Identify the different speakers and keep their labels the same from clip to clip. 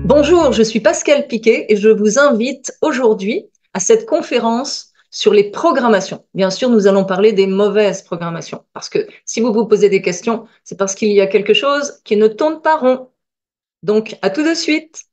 Speaker 1: Bonjour, je suis Pascal Piquet et je vous invite aujourd'hui à cette conférence sur les programmations. Bien sûr, nous allons parler des mauvaises programmations parce que si vous vous posez des questions, c'est parce qu'il y a quelque chose qui ne tourne pas rond. Donc, à tout de suite.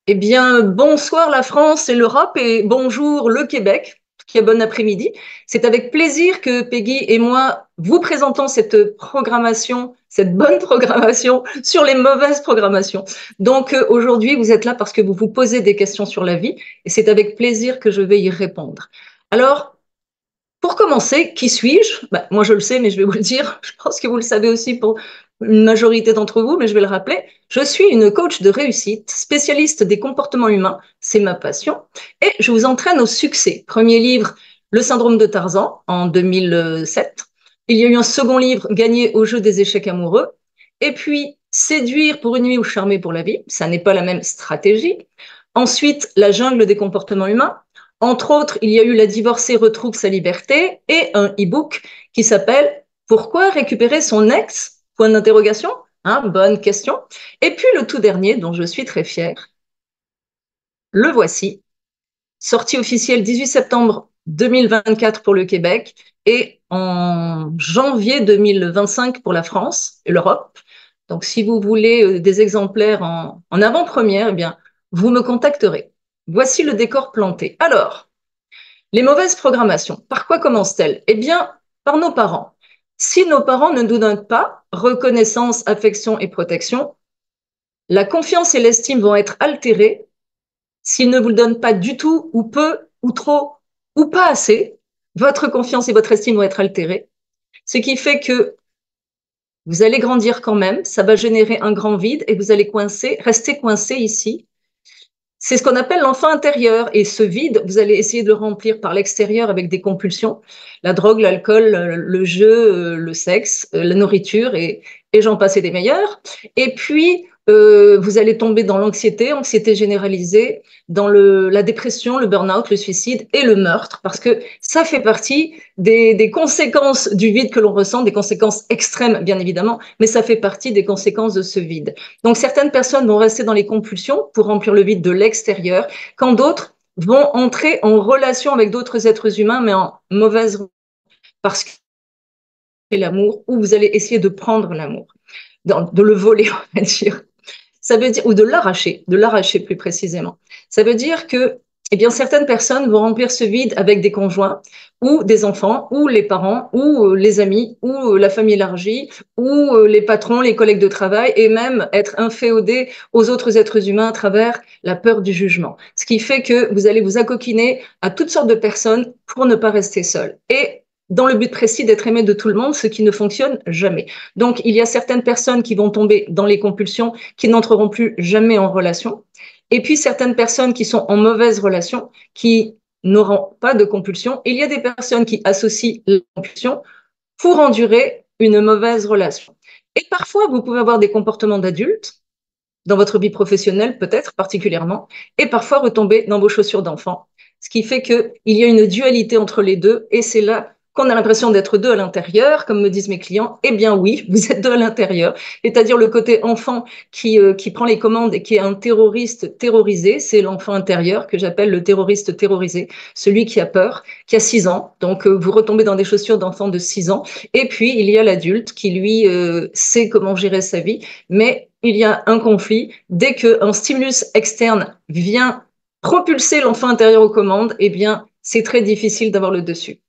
Speaker 1: Eh bien, bonsoir la France et l'Europe et bonjour le Québec, qui est bon après-midi. C'est avec plaisir que Peggy et moi vous présentons cette programmation, cette bonne programmation sur les mauvaises programmations. Donc aujourd'hui, vous êtes là parce que vous vous posez des questions sur la vie et c'est avec plaisir que je vais y répondre. Alors, pour commencer, qui suis-je? Moi, je le sais, mais je vais vous le dire. Je pense que vous le savez aussi pour une majorité d'entre vous, mais je vais le rappeler. Je suis une coach de réussite, spécialiste des comportements humains. C'est ma passion. Et je vous entraîne au succès. Premier livre, Le syndrome de Tarzan, en 2007. Il y a eu un second livre, Gagner au jeu des échecs amoureux. Et puis, Séduire pour une nuit ou charmer pour la vie. Ça n'est pas la même stratégie. Ensuite, La jungle des comportements humains. Entre autres, il y a eu La divorcée retrouve sa liberté et un e-book qui s'appelle Pourquoi récupérer son ex? Point d'interrogation. Hein, bonne question. Et puis le tout dernier, dont je suis très fière, le voici, sortie officielle 18 septembre 2024 pour le Québec et en janvier 2025 pour la France et l'Europe. Donc, si vous voulez des exemplaires en avant-première, eh bien, vous me contacterez. Voici le décor planté. Alors, les mauvaises programmations, par quoi commencent-elles? Eh bien, par nos parents. Si nos parents ne nous donnent pas reconnaissance, affection et protection, la confiance et l'estime vont être altérées. S'ils ne vous le donnent pas du tout, ou peu, ou trop, ou pas assez, votre confiance et votre estime vont être altérées. Ce qui fait que vous allez grandir quand même, ça va générer un grand vide et vous allez rester coincé ici. C'est ce qu'on appelle l'enfant intérieur. Et ce vide, vous allez essayer de le remplir par l'extérieur avec des compulsions, la drogue, l'alcool, le jeu, le sexe, la nourriture et j'en passe et des meilleurs. Et puis, vous allez tomber dans l'anxiété, anxiété généralisée, dans la dépression, le burn-out, le suicide et le meurtre, parce que ça fait partie des conséquences du vide que l'on ressent, des conséquences extrêmes, bien évidemment, mais ça fait partie des conséquences de ce vide. Donc, certaines personnes vont rester dans les compulsions pour remplir le vide de l'extérieur, quand d'autres vont entrer en relation avec d'autres êtres humains, mais en mauvaise parce que c'est l'amour, ou vous allez essayer de prendre l'amour, de le voler, on va dire. Ça veut dire, ou de l'arracher plus précisément. Ça veut dire que, eh bien, certaines personnes vont remplir ce vide avec des conjoints, ou des enfants, ou les parents, ou les amis, ou la famille élargie, ou les patrons, les collègues de travail, et même être inféodé aux autres êtres humains à travers la peur du jugement. Ce qui fait que vous allez vous accoquiner à toutes sortes de personnes pour ne pas rester seul. Et dans le but précis d'être aimé de tout le monde, ce qui ne fonctionne jamais. Donc, il y a certaines personnes qui vont tomber dans les compulsions, qui n'entreront plus jamais en relation. Et puis, certaines personnes qui sont en mauvaise relation, qui n'auront pas de compulsion. Il y a des personnes qui associent la compulsion pour endurer une mauvaise relation. Et parfois, vous pouvez avoir des comportements d'adultes, dans votre vie professionnelle peut-être particulièrement, et parfois retomber dans vos chaussures d'enfant. Ce qui fait qu'il y a une dualité entre les deux, et c'est là qu'on a l'impression d'être deux à l'intérieur, comme me disent mes clients. Eh bien oui, vous êtes deux à l'intérieur, c'est-à-dire le côté enfant qui prend les commandes et qui est un terroriste terrorisé, c'est l'enfant intérieur que j'appelle le terroriste terrorisé, celui qui a peur, qui a 6 ans, donc vous retombez dans des chaussures d'enfant de 6 ans, et puis il y a l'adulte qui lui sait comment gérer sa vie, mais il y a un conflit. Dès qu'un stimulus externe vient propulser l'enfant intérieur aux commandes, eh bien, c'est très difficile d'avoir le dessus.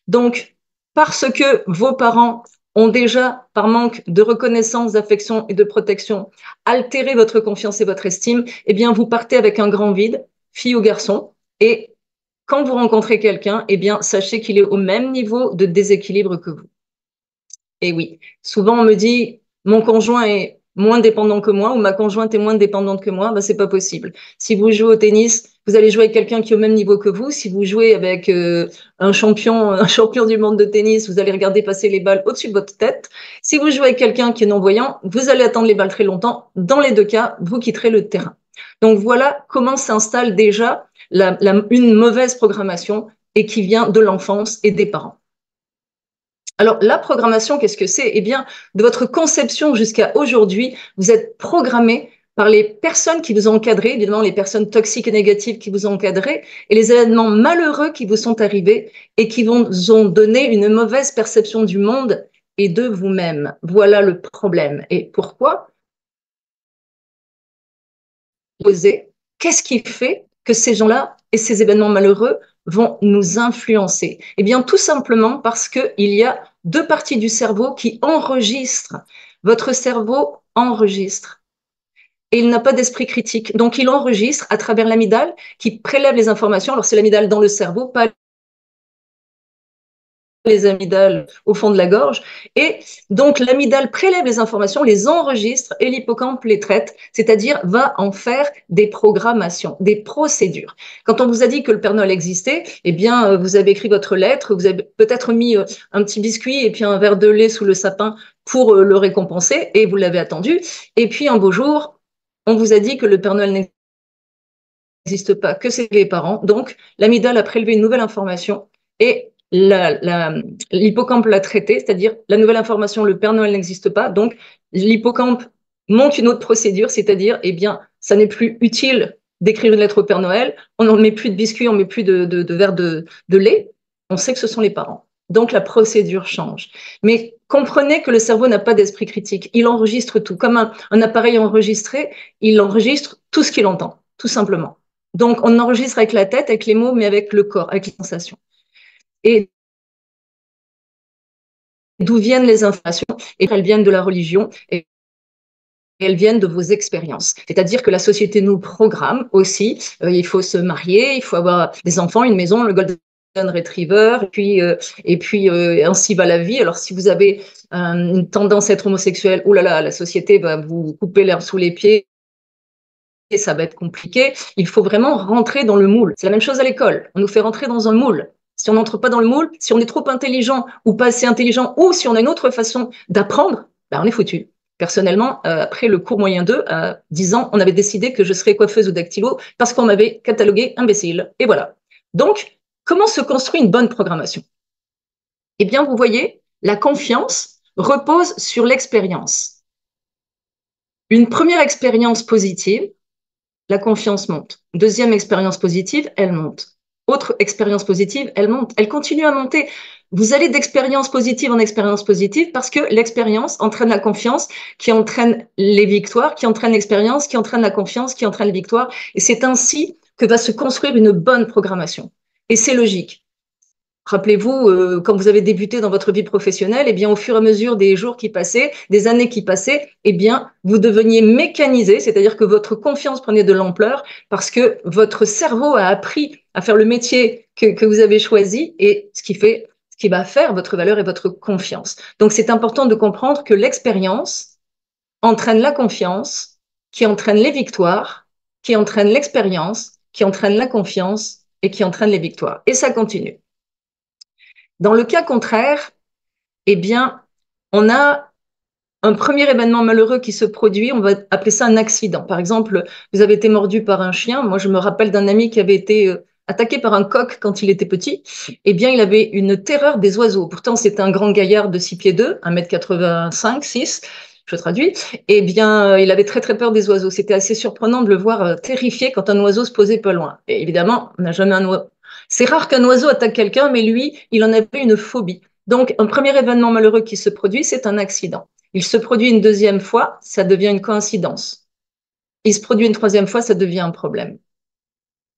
Speaker 1: Donc, parce que vos parents ont déjà, par manque de reconnaissance, d'affection et de protection, altéré votre confiance et votre estime, eh bien, vous partez avec un grand vide, fille ou garçon, et quand vous rencontrez quelqu'un, eh bien, sachez qu'il est au même niveau de déséquilibre que vous. Et oui, souvent on me dit, mon conjoint est moins dépendant que moi ou ma conjointe est moins dépendante que moi, ben, c'est pas possible. Si vous jouez au tennis, vous allez jouer avec quelqu'un qui est au même niveau que vous. Si vous jouez avec un champion du monde de tennis, vous allez regarder passer les balles au-dessus de votre tête. Si vous jouez avec quelqu'un qui est non-voyant, vous allez attendre les balles très longtemps. Dans les deux cas, vous quitterez le terrain. Donc voilà comment s'installe déjà une mauvaise programmation et qui vient de l'enfance et des parents. Alors, la programmation, qu'est-ce que c'est? Eh bien, de votre conception jusqu'à aujourd'hui, vous êtes programmé par les personnes qui vous ont encadré, évidemment les personnes toxiques et négatives qui vous ont encadré, et les événements malheureux qui vous sont arrivés et qui vous ont donné une mauvaise perception du monde et de vous-même. Voilà le problème. Et pourquoi? Poser, qu'est-ce qui fait que ces gens-là et ces événements malheureux vont nous influencer? Eh bien, tout simplement parce qu'il y a deux parties du cerveau qui enregistrent. Votre cerveau enregistre. Et il n'a pas d'esprit critique. Donc, il enregistre à travers l'amygdale qui prélève les informations. Alors, c'est l'amygdale dans le cerveau, pas les amygdales au fond de la gorge. Et donc, l'amygdale prélève les informations, les enregistre et l'hippocampe les traite, c'est-à-dire va en faire des programmations, des procédures. Quand on vous a dit que le Père Noël existait, eh bien, vous avez écrit votre lettre, vous avez peut-être mis un petit biscuit et puis un verre de lait sous le sapin pour le récompenser et vous l'avez attendu. Et puis, un beau jour, on vous a dit que le Père Noël n'existe pas, que c'est les parents. Donc, l'amygdale a prélevé une nouvelle information et l'hippocampe l'a traité, c'est-à-dire la nouvelle information, le Père Noël n'existe pas. Donc, l'hippocampe monte une autre procédure, c'est-à-dire, eh bien, ça n'est plus utile d'écrire une lettre au Père Noël, on n'en met plus de biscuits, on ne met plus de verre de lait, on sait que ce sont les parents. Donc, la procédure change. Mais comprenez que le cerveau n'a pas d'esprit critique. Il enregistre tout. Comme un appareil enregistré, il enregistre tout ce qu'il entend, tout simplement. Donc, on enregistre avec la tête, avec les mots, mais avec le corps, avec les sensations. Et d'où viennent les informations? Et elles viennent de la religion et elles viennent de vos expériences. C'est-à-dire que la société nous programme aussi. Il faut se marier, il faut avoir des enfants, une maison, le golden retriever, et puis ainsi va la vie. Alors si vous avez une tendance à être homosexuel, oh là là, la société va vous couper l'herbe sous les pieds. Et ça va être compliqué. Il faut vraiment rentrer dans le moule. C'est la même chose à l'école. On nous fait rentrer dans un moule. Si on n'entre pas dans le moule, si on est trop intelligent ou pas assez intelligent, ou si on a une autre façon d'apprendre, ben on est foutu. Personnellement, après le cours moyen 2, à 10 ans, on avait décidé que je serais coiffeuse ou dactylo parce qu'on m'avait catalogué imbécile. Et voilà. Donc, comment se construit une bonne programmation? Eh bien, vous voyez, la confiance repose sur l'expérience. Une première expérience positive, la confiance monte. Deuxième expérience positive, elle monte. Autre expérience positive, elle monte. Elle continue à monter. Vous allez d'expérience positive en expérience positive parce que l'expérience entraîne la confiance, qui entraîne les victoires, qui entraîne l'expérience, qui entraîne la confiance, qui entraîne les victoires. Et c'est ainsi que va se construire une bonne programmation. Et c'est logique. Rappelez-vous, quand vous avez débuté dans votre vie professionnelle, eh bien, au fur et à mesure des jours qui passaient, des années qui passaient, eh bien, vous deveniez mécanisé, c'est-à-dire que votre confiance prenait de l'ampleur parce que votre cerveau a appris à faire le métier que vous avez choisi et ce qui va faire votre valeur et votre confiance. Donc, c'est important de comprendre que l'expérience entraîne la confiance, qui entraîne les victoires, qui entraîne l'expérience, qui entraîne la confiance et qui entraîne les victoires. Et ça continue. Dans le cas contraire, eh bien, on a un premier événement malheureux qui se produit, on va appeler ça un accident. Par exemple, vous avez été mordu par un chien. Moi, je me rappelle d'un ami qui avait été attaqué par un coq quand il était petit. Eh bien, il avait une terreur des oiseaux. Pourtant, c'était un grand gaillard de 6 pieds 2, 1m85, 6, je traduis. Eh bien, il avait très, très peur des oiseaux. C'était assez surprenant de le voir terrifié quand un oiseau se posait pas loin. Et évidemment, on n'a jamais un oiseau. C'est rare qu'un oiseau attaque quelqu'un, mais lui, il en avait une phobie. Donc, un premier événement malheureux qui se produit, c'est un accident. Il se produit une deuxième fois, ça devient une coïncidence. Il se produit une troisième fois, ça devient un problème.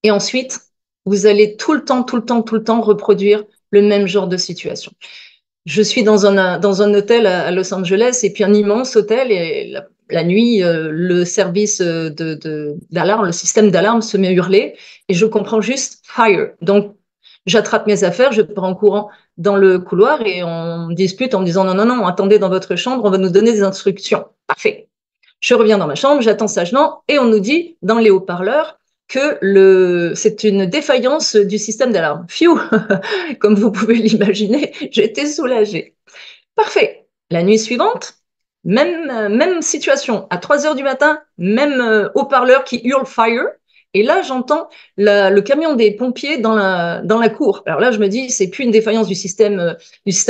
Speaker 1: Et ensuite, vous allez tout le temps reproduire le même genre de situation. Je suis dans un hôtel à Los Angeles, et puis un immense hôtel, et la nuit, le service d'alarme, le système d'alarme se met à hurler, et je comprends juste fire. Donc, j'attrape mes affaires, je pars en courant dans le couloir et on dispute en me disant non, attendez dans votre chambre, on va nous donner des instructions. Parfait. Je reviens dans ma chambre, j'attends sagement et on nous dit dans les haut-parleurs que c'est une défaillance du système d'alarme. Phew, comme vous pouvez l'imaginer, j'étais soulagée. Parfait. La nuit suivante, même situation. À 3 heures du matin, même haut-parleur qui hurle fire. Et là, j'entends le camion des pompiers dans la cour. Alors là, je me dis, c'est plus une défaillance du système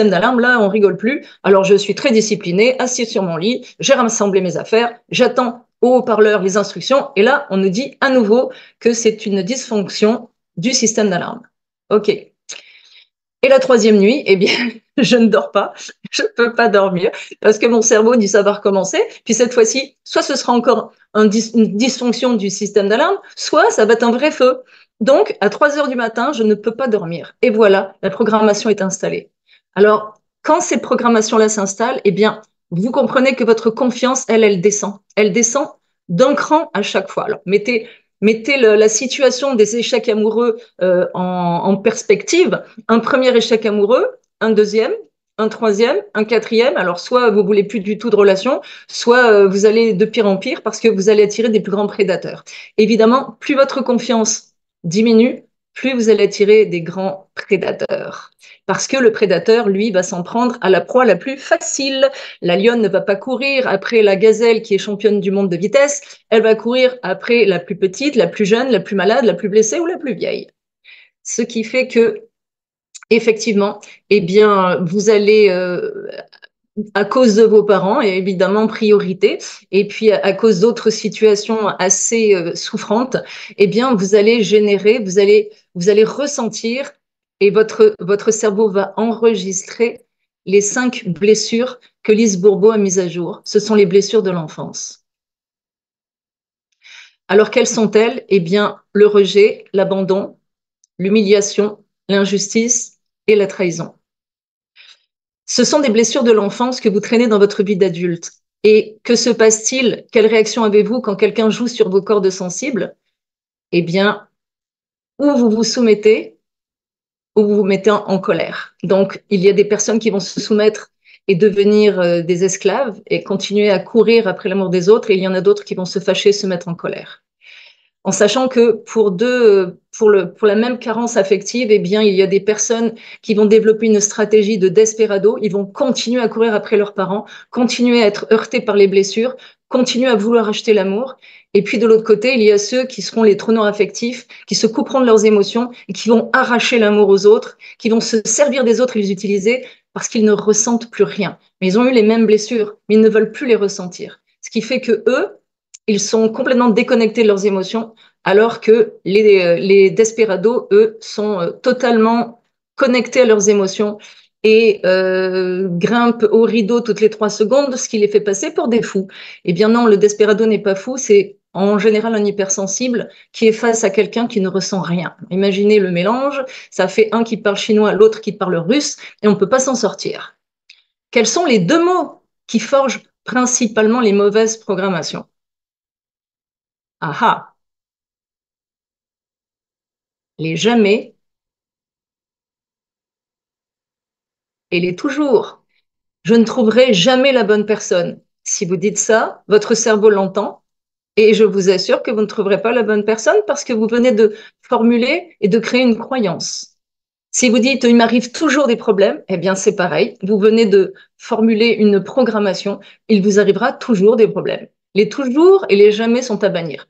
Speaker 1: d'alarme. Là, on rigole plus. Alors, je suis très disciplinée, assise sur mon lit. J'ai rassemblé mes affaires. J'attends au haut-parleur les instructions, et là, on nous dit à nouveau que c'est une dysfonction du système d'alarme. OK. Et la troisième nuit, eh bien, je ne dors pas, je ne peux pas dormir, parce que mon cerveau dit ça va recommencer, puis cette fois-ci, soit ce sera encore une dysfonction du système d'alarme, soit ça va être un vrai feu. Donc, à 3 heures du matin, je ne peux pas dormir. Et voilà, la programmation est installée. Alors, quand cette programmation-là s'installe, eh bien, vous comprenez que votre confiance, elle descend. Elle descend d'un cran à chaque fois. Alors, mettez la situation des échecs amoureux en perspective. Un premier échec amoureux, un deuxième, un troisième, un quatrième. Alors, soit vous voulez plus du tout de relation, soit vous allez de pire en pire parce que vous allez attirer des plus grands prédateurs. Évidemment, plus votre confiance diminue, plus vous allez attirer des grands prédateurs. Parce que le prédateur, lui, va s'en prendre à la proie la plus facile. La lionne ne va pas courir après la gazelle qui est championne du monde de vitesse. Elle va courir après la plus petite, la plus jeune, la plus malade, la plus blessée ou la plus vieille. Ce qui fait que, effectivement, eh bien, vous allez, à cause de vos parents, et évidemment priorité, et puis cause d'autres situations assez souffrantes, eh bien, vous allez générer, vous allez ressentir, et votre cerveau va enregistrer les 5 blessures que Lise Bourbeau a mises à jour. Ce sont les blessures de l'enfance. Alors, quelles sont-elles? Eh bien, le rejet, l'abandon, l'humiliation, l'injustice et la trahison. Ce sont des blessures de l'enfance que vous traînez dans votre vie d'adulte. Et que se passe-t-il? Quelle réaction avez-vous quand quelqu'un joue sur vos cordes sensibles? Eh bien, ou vous vous soumettez, ou vous vous mettez en colère. Donc, il y a des personnes qui vont se soumettre et devenir des esclaves et continuer à courir après l'amour des autres, et il y en a d'autres qui vont se fâcher, se mettre en colère. En sachant que pour la même carence affective, eh bien, il y a des personnes qui vont développer une stratégie de desperado. Ils vont continuer à courir après leurs parents, continuer à être heurtés par les blessures, continuer à vouloir acheter l'amour. Et puis, de l'autre côté, il y a ceux qui seront les trôneurs affectifs, qui se couperont de leurs émotions et qui vont arracher l'amour aux autres, qui vont se servir des autres et les utiliser parce qu'ils ne ressentent plus rien. Mais ils ont eu les mêmes blessures, mais ils ne veulent plus les ressentir. Ce qui fait que eux, ils sont complètement déconnectés de leurs émotions, alors que les desperados, eux, sont totalement connectés à leurs émotions et grimpent au rideau toutes les 3 secondes, ce qui les fait passer pour des fous. Eh bien non, le desperado n'est pas fou, c'est en général un hypersensible qui est face à quelqu'un qui ne ressent rien. Imaginez le mélange, ça fait un qui parle chinois, l'autre qui parle russe, et on ne peut pas s'en sortir. Quels sont les 2 mots qui forgent principalement les mauvaises programmations? Ah ah, les jamais et les toujours. Je ne trouverai jamais la bonne personne. Si vous dites ça, votre cerveau l'entend et je vous assure que vous ne trouverez pas la bonne personne parce que vous venez de formuler et de créer une croyance. Si vous dites il m'arrive toujours des problèmes, eh bien c'est pareil. Vous venez de formuler une programmation. Il vous arrivera toujours des problèmes. Les toujours et les jamais sont à bannir.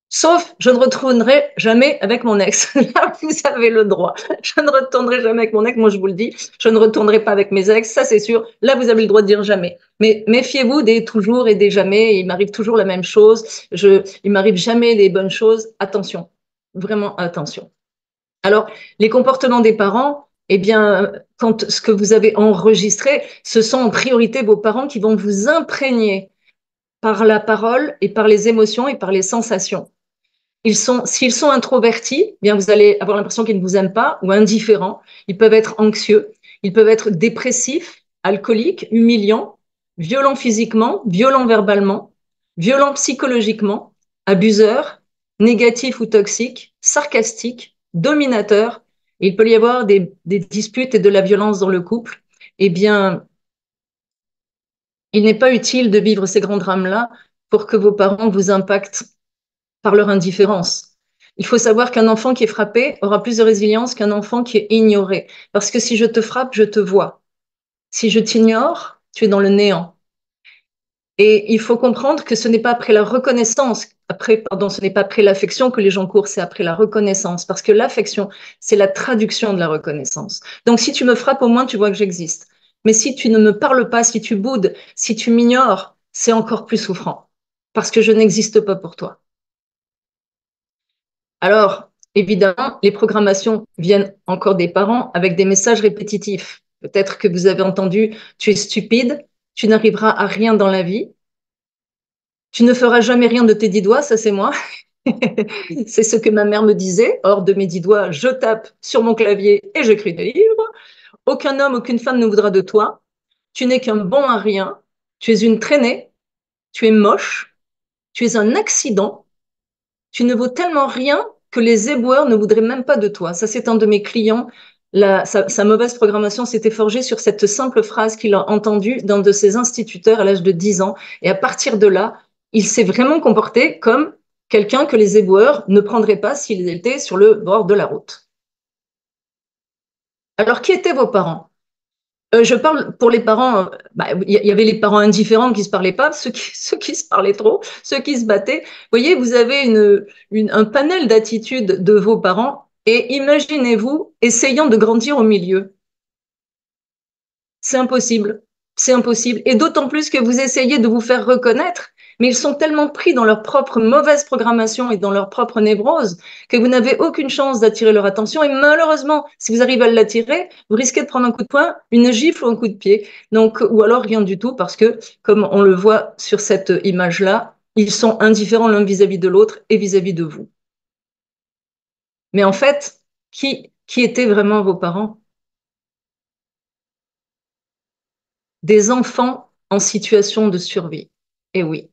Speaker 1: Sauf, je ne retournerai jamais avec mon ex. Là, vous avez le droit. Je ne retournerai jamais avec mon ex. Moi, je vous le dis, je ne retournerai pas avec mes ex. Ça, c'est sûr. Là, vous avez le droit de dire jamais. Mais méfiez-vous des toujours et des jamais. Il m'arrive toujours la même chose. Il m'arrive jamais des bonnes choses. Attention. Vraiment attention. Alors, les comportements des parents, eh bien, quand ce que vous avez enregistré, ce sont en priorité vos parents qui vont vous imprégner par la parole et par les émotions et par les sensations. S'ils sont introvertis, eh bien vous allez avoir l'impression qu'ils ne vous aiment pas ou indifférents. Ils peuvent être anxieux, ils peuvent être dépressifs, alcooliques, humiliants, violents physiquement, violents verbalement, violents psychologiquement, abuseurs, négatifs ou toxiques, sarcastiques, dominateurs. Et il peut y avoir des disputes et de la violence dans le couple. Eh bien, il n'est pas utile de vivre ces grands drames-là pour que vos parents vous impactent par leur indifférence. Il faut savoir qu'un enfant qui est frappé aura plus de résilience qu'un enfant qui est ignoré. Parce que si je te frappe, je te vois. Si je t'ignore, tu es dans le néant. Et il faut comprendre que ce n'est pas après la reconnaissance, ce n'est pas après l'affection que les gens courent, c'est après la reconnaissance. Parce que l'affection, c'est la traduction de la reconnaissance. Donc si tu me frappes, au moins tu vois que j'existe. Mais si tu ne me parles pas, si tu boudes, si tu m'ignores, c'est encore plus souffrant. parce que je n'existe pas pour toi. Alors, évidemment, les programmations viennent encore des parents avec des messages répétitifs. Peut-être que vous avez entendu, tu es stupide, tu n'arriveras à rien dans la vie, tu ne feras jamais rien de tes 10 doigts, ça c'est moi. C'est ce que ma mère me disait. Hors de mes 10 doigts, je tape sur mon clavier et j'écris des livres. Aucun homme, aucune femme ne voudra de toi. Tu n'es qu'un bon à rien. Tu es une traînée. Tu es moche. Tu es un accident. Tu ne vaux tellement rien que les éboueurs ne voudraient même pas de toi. Ça, c'est un de mes clients. Sa mauvaise programmation s'était forgée sur cette simple phrase qu'il a entendue d'un de ses instituteurs à l'âge de 10 ans. Et à partir de là, il s'est vraiment comporté comme quelqu'un que les éboueurs ne prendraient pas s'il était sur le bord de la route. Alors, qui étaient vos parents? Je parle pour les parents, y avait les parents indifférents qui se parlaient pas, ceux qui se parlaient trop, ceux qui se battaient. Vous voyez, vous avez un panel d'attitudes de vos parents et imaginez-vous essayant de grandir au milieu. C'est impossible. C'est impossible. Et d'autant plus que vous essayez de vous faire reconnaître, mais ils sont tellement pris dans leur propre mauvaise programmation et dans leur propre névrose que vous n'avez aucune chance d'attirer leur attention. Et malheureusement, si vous arrivez à l'attirer, vous risquez de prendre un coup de poing, une gifle ou un coup de pied. Donc, ou alors rien du tout parce que, comme on le voit sur cette image-là, ils sont indifférents l'un vis-à-vis de l'autre et vis-à-vis de vous. Mais en fait, qui étaient vraiment vos parents? Des enfants en situation de survie. Et oui.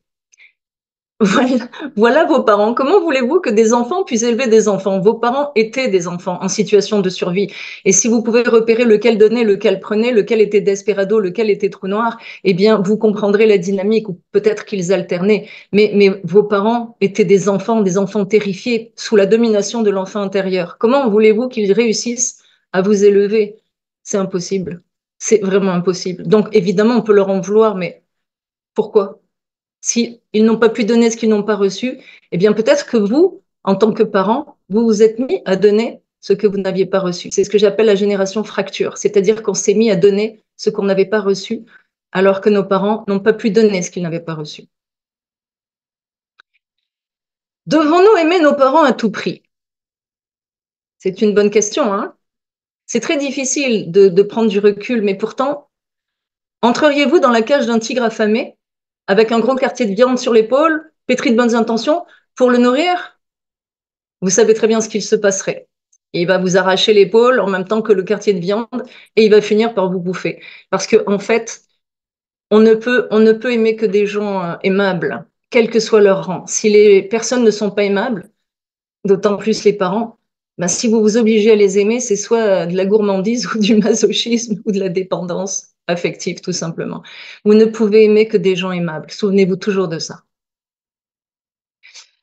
Speaker 1: Voilà, voilà vos parents. Comment voulez-vous que des enfants puissent élever des enfants? Vos parents étaient des enfants en situation de survie. Et si vous pouvez repérer lequel donnait, lequel prenait, lequel était desperado, lequel était trou noir, eh bien, vous comprendrez la dynamique ou peut-être qu'ils alternaient. Mais vos parents étaient des enfants terrifiés sous la domination de l'enfant intérieur. Comment voulez-vous qu'ils réussissent à vous élever? C'est impossible. C'est vraiment impossible. Donc, évidemment, on peut leur en vouloir, mais pourquoi? Si ils n'ont pas pu donner ce qu'ils n'ont pas reçu, eh bien peut-être que vous, en tant que parent, vous vous êtes mis à donner ce que vous n'aviez pas reçu. C'est ce que j'appelle la génération fracture, c'est-à-dire qu'on s'est mis à donner ce qu'on n'avait pas reçu, alors que nos parents n'ont pas pu donner ce qu'ils n'avaient pas reçu. Devons-nous aimer nos parents à tout prix? C'est une bonne question, hein? C'est très difficile de prendre du recul, mais pourtant, entreriez-vous dans la cage d'un tigre affamé, avec un gros quartier de viande sur l'épaule, pétri de bonnes intentions, pour le nourrir? Vous savez très bien ce qu'il se passerait. Il va vous arracher l'épaule en même temps que le quartier de viande et il va finir par vous bouffer. Parce que en fait, on ne peut aimer que des gens aimables, quel que soit leur rang. Si les personnes ne sont pas aimables, d'autant plus les parents, ben, si vous vous obligez à les aimer, c'est soit de la gourmandise ou du masochisme ou de la dépendance affective, tout simplement. Vous ne pouvez aimer que des gens aimables. Souvenez-vous toujours de ça.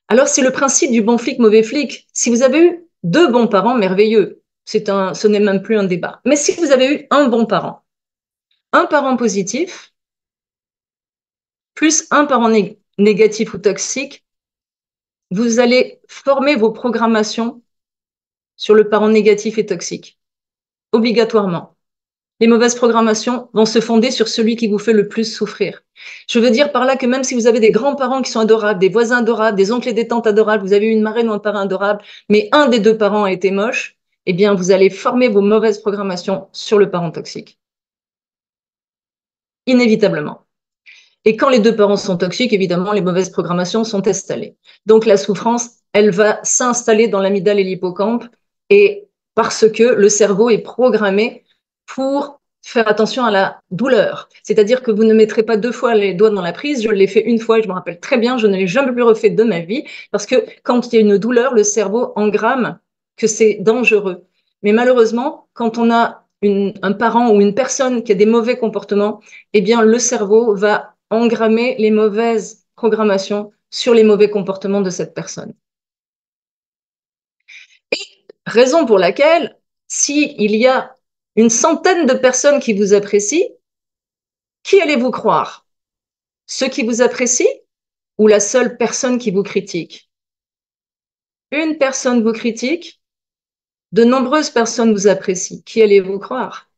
Speaker 1: Alors, c'est le principe du bon flic, mauvais flic. Si vous avez eu 2 bons parents, merveilleux. Ce n'est même plus un débat. Mais si vous avez eu un parent positif, plus un parent négatif ou toxique, vous allez former vos programmations sur le parent négatif et toxique. Obligatoirement. Les mauvaises programmations vont se fonder sur celui qui vous fait le plus souffrir. Je veux dire par là que même si vous avez des grands-parents qui sont adorables, des voisins adorables, des oncles et des tantes adorables, vous avez une marraine ou un parrain adorable, mais un des 2 parents a été moche, eh bien, vous allez former vos mauvaises programmations sur le parent toxique. Inévitablement. Et quand les 2 parents sont toxiques, évidemment, les mauvaises programmations sont installées. Donc, la souffrance, elle va s'installer dans l'amygdale et l'hippocampe, et parce que le cerveau est programmé pour faire attention à la douleur. C'est-à-dire que vous ne mettrez pas 2 fois les doigts dans la prise. Je l'ai fait une fois et je me rappelle très bien, je ne l'ai jamais plus refait de ma vie, parce que quand il y a une douleur, le cerveau engramme que c'est dangereux. Mais malheureusement, quand on a un parent ou une personne qui a des mauvais comportements, eh bien, le cerveau va engrammer les mauvaises programmations sur les mauvais comportements de cette personne. Et raison pour laquelle, s'il y a une centaine de personnes qui vous apprécient, qui allez-vous croire? Ceux qui vous apprécient ou la seule personne qui vous critique? Une personne vous critique, de nombreuses personnes vous apprécient. Qui allez-vous croire?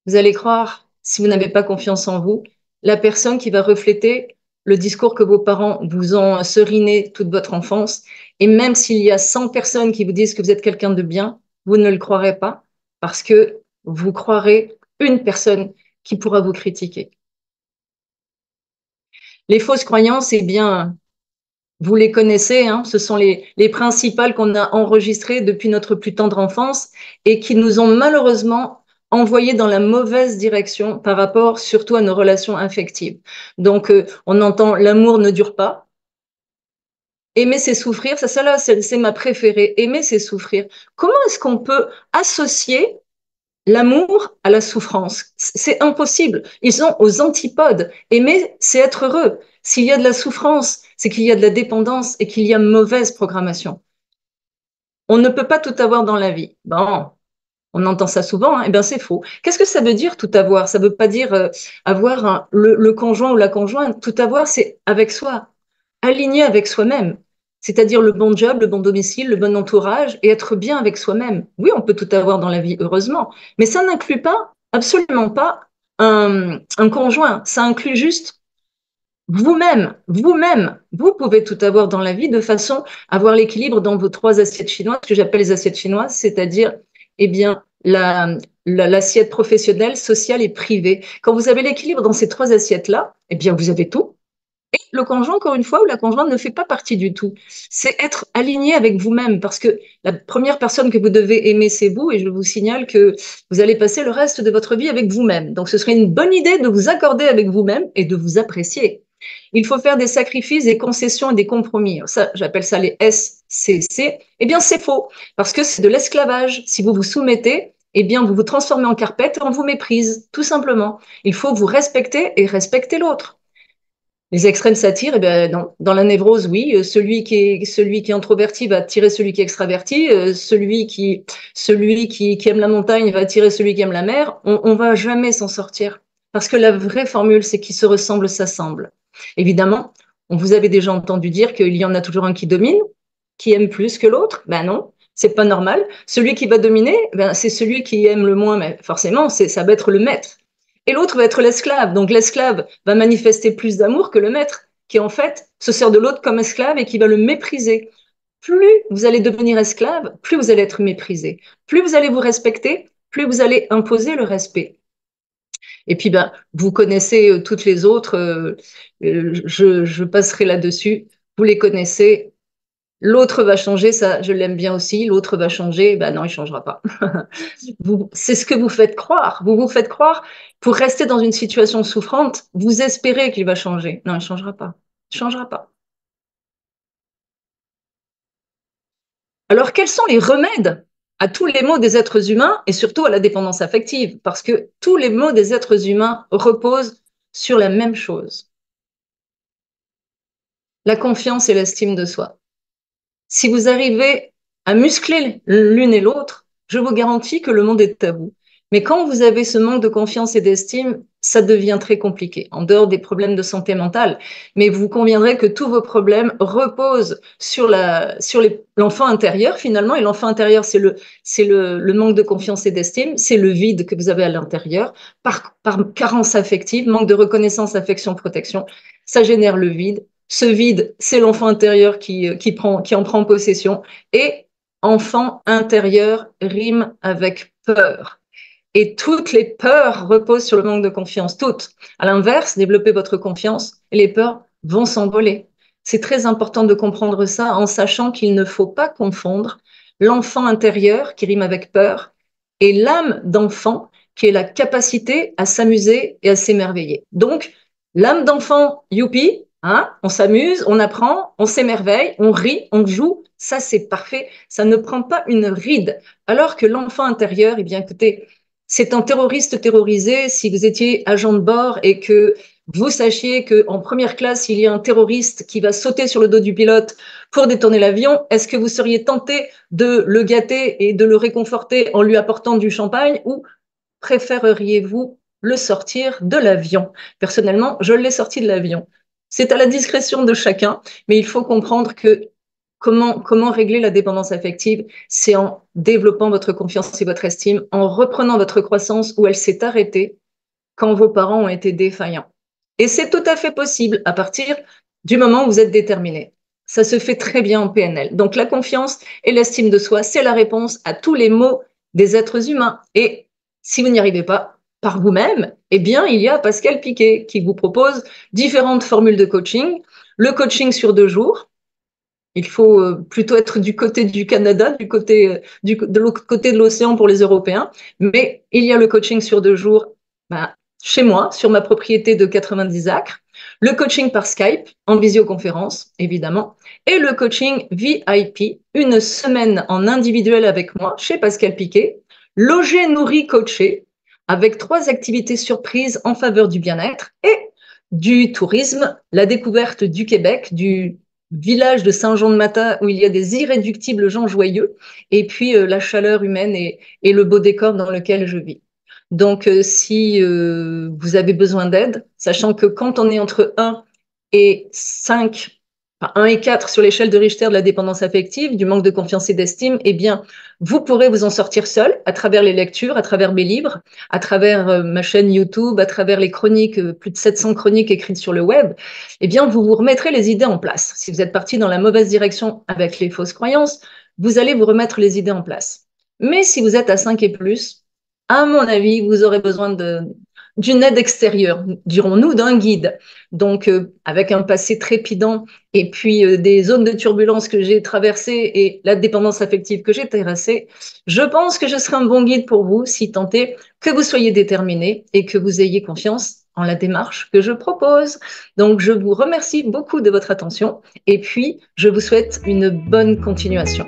Speaker 1: Vous allez croire, si vous n'avez pas confiance en vous, la personne qui va refléter le discours que vos parents vous ont seriné toute votre enfance. Et même s'il y a 100 personnes qui vous disent que vous êtes quelqu'un de bien, vous ne le croirez pas parce que vous croirez une personne qui pourra vous critiquer. Les fausses croyances, eh bien, vous les connaissez, hein, ce sont les principales qu'on a enregistrées depuis notre plus tendre enfance et qui nous ont malheureusement envoyés dans la mauvaise direction par rapport surtout à nos relations affectives. Donc, on entend l'amour ne dure pas. Aimer, c'est souffrir. Ça, là, c'est ma préférée. Aimer, c'est souffrir. Comment est-ce qu'on peut associer l'amour à la souffrance? C'est impossible. Ils sont aux antipodes. Aimer, c'est être heureux. S'il y a de la souffrance, c'est qu'il y a de la dépendance et qu'il y a mauvaise programmation. On ne peut pas tout avoir dans la vie. Bon, on entend ça souvent, hein. Eh bien, c'est faux. Qu'est-ce que ça veut dire tout avoir? Ça ne veut pas dire avoir le conjoint ou la conjointe. Tout avoir, c'est avec soi, aligné avec soi-même. C'est-à-dire le bon job, le bon domicile, le bon entourage et être bien avec soi-même. Oui, on peut tout avoir dans la vie, heureusement, mais ça n'inclut pas, absolument pas, un conjoint. Ça inclut juste vous-même, vous-même. Vous pouvez tout avoir dans la vie de façon à avoir l'équilibre dans vos 3 assiettes chinoises, ce que j'appelle les assiettes chinoises, c'est-à-dire, eh bien, l'assiette professionnelle, sociale et privée. Quand vous avez l'équilibre dans ces 3 assiettes-là, eh bien, vous avez tout. Et le conjoint, encore une fois, ou la conjointe ne fait pas partie du tout. C'est être aligné avec vous-même, parce que la première personne que vous devez aimer, c'est vous, et je vous signale que vous allez passer le reste de votre vie avec vous-même. Donc, ce serait une bonne idée de vous accorder avec vous-même et de vous apprécier. Il faut faire des sacrifices, des concessions et des compromis. Ça, j'appelle ça les SCC. Eh bien, c'est faux, parce que c'est de l'esclavage. Si vous vous soumettez, eh bien, vous vous transformez en carpette et on vous méprise, tout simplement. Il faut vous respecter et respecter l'autre. Les extrêmes s'attirent, eh bien, dans la névrose, oui, celui qui est introverti va attirer celui qui est extraverti, celui qui aime la montagne va attirer celui qui aime la mer. On va jamais s'en sortir. Parce que la vraie formule, c'est qui se ressemble s'assemble. Évidemment, on vous avez déjà entendu dire qu'il y en a toujours un qui domine, qui aime plus que l'autre. Ben non, c'est pas normal. Celui qui va dominer, ben, c'est celui qui aime le moins, mais forcément, ça va être le maître. Et l'autre va être l'esclave. Donc l'esclave va manifester plus d'amour que le maître, qui en fait se sert de l'autre comme esclave et qui va le mépriser. Plus vous allez devenir esclave, plus vous allez être méprisé. Plus vous allez vous respecter, plus vous allez imposer le respect. Et puis, ben, vous connaissez toutes les autres, je passerai là-dessus. Vous les connaissez. L'autre va changer, ça, je l'aime bien aussi. L'autre va changer, ben non, il changera pas. C'est ce que vous faites croire. Vous vous faites croire pour rester dans une situation souffrante. Vous espérez qu'il va changer. Non, il changera pas. Il changera pas. Alors, quels sont les remèdes à tous les maux des êtres humains et surtout à la dépendance affective? Parce que tous les maux des êtres humains reposent sur la même chose, la confiance et l'estime de soi. Si vous arrivez à muscler l'une et l'autre, je vous garantis que le monde est à vous. Mais quand vous avez ce manque de confiance et d'estime, ça devient très compliqué, en dehors des problèmes de santé mentale. Mais vous conviendrez que tous vos problèmes reposent sur l'enfant intérieur, finalement. Et l'enfant intérieur, c'est le manque de confiance et d'estime, c'est le vide que vous avez à l'intérieur, par carence affective, manque de reconnaissance, affection, protection. Ça génère le vide. Ce vide, c'est l'enfant intérieur qui en prend possession. Et enfant intérieur rime avec peur. Et toutes les peurs reposent sur le manque de confiance, toutes. À l'inverse, développez votre confiance et les peurs vont s'envoler. C'est très important de comprendre ça en sachant qu'il ne faut pas confondre l'enfant intérieur qui rime avec peur et l'âme d'enfant qui est la capacité à s'amuser et à s'émerveiller. Donc, l'âme d'enfant, youpi, hein, on s'amuse, on apprend, on s'émerveille, on rit, on joue, ça c'est parfait, ça ne prend pas une ride. Alors que l'enfant intérieur, eh bien écoutez, c'est un terroriste terrorisé. Si vous étiez agent de bord et que vous sachiez qu'en première classe, il y a un terroriste qui va sauter sur le dos du pilote pour détourner l'avion, est-ce que vous seriez tenté de le gâter et de le réconforter en lui apportant du champagne ou préféreriez-vous le sortir de l'avion? Personnellement, je l'ai sorti de l'avion. C'est à la discrétion de chacun, mais il faut comprendre que comment régler la dépendance affective? C'est en développant votre confiance et votre estime, en reprenant votre croissance où elle s'est arrêtée quand vos parents ont été défaillants. Et c'est tout à fait possible à partir du moment où vous êtes déterminé. Ça se fait très bien en PNL. Donc la confiance et l'estime de soi, c'est la réponse à tous les maux des êtres humains. Et si vous n'y arrivez pas par vous-même, eh bien, il y a Pascal Piquet qui vous propose différentes formules de coaching. Le coaching sur 2 jours. Il faut plutôt être du côté du Canada, de l'autre côté de l'océan pour les Européens. Mais il y a le coaching sur 2 jours ben, chez moi, sur ma propriété de 90 acres. Le coaching par Skype, en visioconférence, évidemment. Et le coaching VIP, une semaine en individuel avec moi, chez Pascal Piquet. Logé, nourri, coaché, avec 3 activités surprises en faveur du bien-être et du tourisme, la découverte du Québec, du village de Saint-Jean-de-Mata où il y a des irréductibles gens joyeux, et puis la chaleur humaine et le beau décor dans lequel je vis. Donc, si vous avez besoin d'aide, sachant que quand on est entre 1 et 5, enfin 1 et 4 sur l'échelle de Richter de la dépendance affective, du manque de confiance et d'estime, eh bien, vous pourrez vous en sortir seul à travers les lectures, à travers mes livres, à travers ma chaîne YouTube, à travers les chroniques, plus de 700 chroniques écrites sur le web. Eh bien, vous vous remettrez les idées en place. Si vous êtes parti dans la mauvaise direction avec les fausses croyances, vous allez vous remettre les idées en place. Mais si vous êtes à 5 et plus, à mon avis, vous aurez besoin d'une aide extérieure, dirons-nous, d'un guide. Donc, avec un passé trépidant et puis des zones de turbulence que j'ai traversées et la dépendance affective que j'ai terrassée, je pense que je serai un bon guide pour vous, si tant est que vous soyez déterminé et que vous ayez confiance en la démarche que je propose. Donc, je vous remercie beaucoup de votre attention et puis je vous souhaite une bonne continuation.